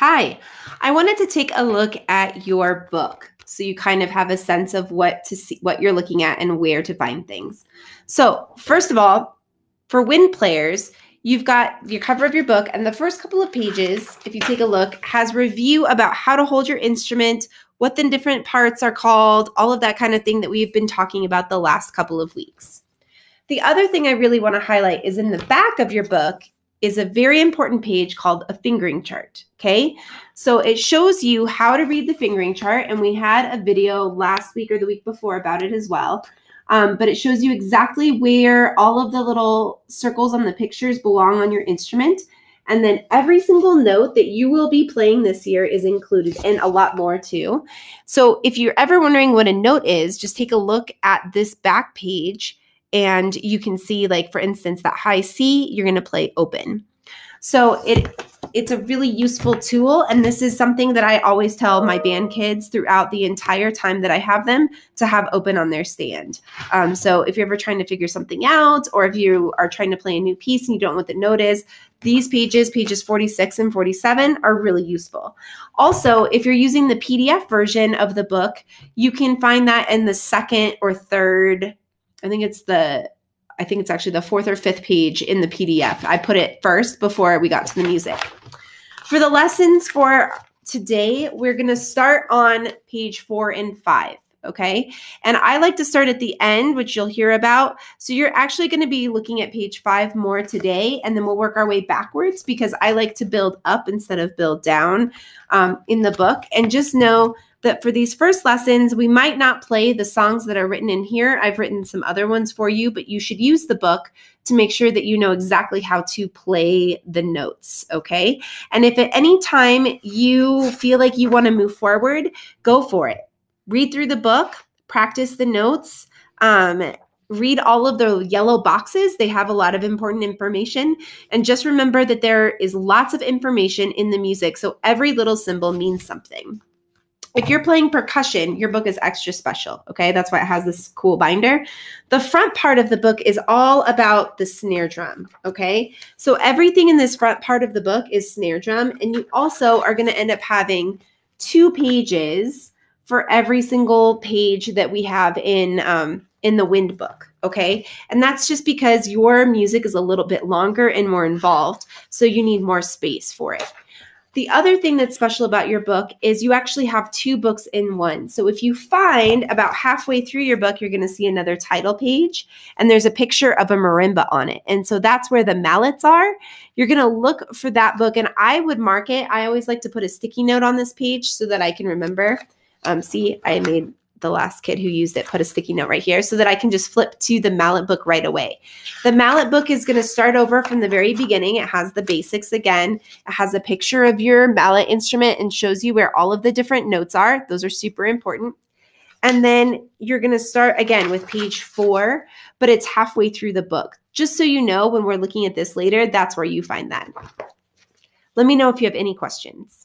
Hi, I wanted to take a look at your book so you kind of have a sense of what to see, what you're looking at and where to find things. So first of all, for wind players, you've got your cover of your book, and the first couple of pages, if you take a look, has review about how to hold your instrument, what the different parts are called, all of that kind of thing that we've been talking about the last couple of weeks. The other thing I really want to highlight is in the back of your book is a very important page called a fingering chart, okay? So it shows you how to read the fingering chart, and we had a video last week or the week before about it as well. But it shows you exactly where all of the little circles on the pictures belong on your instrument. And then every single note that you will be playing this year is included, and a lot more too. So if you're ever wondering what a note is, just take a look at this back page and you can see, like, for instance, that high C, you're going to play open. So it's a really useful tool, and this is something that I always tell my band kids throughout the entire time that I have them to have open on their stand. So if you're ever trying to figure something out, or if you are trying to play a new piece and you don't know what the note is, these pages 46 and 47, are really useful. Also, if you're using the PDF version of the book, you can find that in the second or third, I think it's actually the fourth or fifth page in the PDF. I put it first before we got to the music. For the lessons for today, we're going to start on page 4 and 5, okay? And I like to start at the end, which you'll hear about. So you're actually going to be looking at page 5 more today, and then we'll work our way backwards because I like to build up instead of build down in the book. And just know that for these first lessons, we might not play the songs that are written in here. I've written some other ones for you, but you should use the book to make sure that you know exactly how to play the notes, okay? And if at any time you feel like you want to move forward, go for it. Read through the book, practice the notes, read all of the yellow boxes. They have a lot of important information. And just remember that there is lots of information in the music, so every little symbol means something. If you're playing percussion, your book is extra special, okay? That's why it has this cool binder. The front part of the book is all about the snare drum, okay? So everything in this front part of the book is snare drum, and you also are going to end up having 2 pages for every single page that we have in the wind book, okay? And that's just because your music is a little bit longer and more involved, so you need more space for it. The other thing that's special about your book is you actually have 2 books in one. So if you find about halfway through your book, you're going to see another title page, and there's a picture of a marimba on it. And so that's where the mallets are. You're going to look for that book, and I would mark it. I always like to put a sticky note on this page so that I can remember. See, I made the last kid who used it put a sticky note right here so that I can just flip to the mallet book right away. The mallet book is going to start over from the very beginning. It has the basics again. It has a picture of your mallet instrument and shows you where all of the different notes are. Those are super important. And then you're going to start again with page 4, but it's halfway through the book. Just so you know, when we're looking at this later, that's where you find that. Let me know if you have any questions.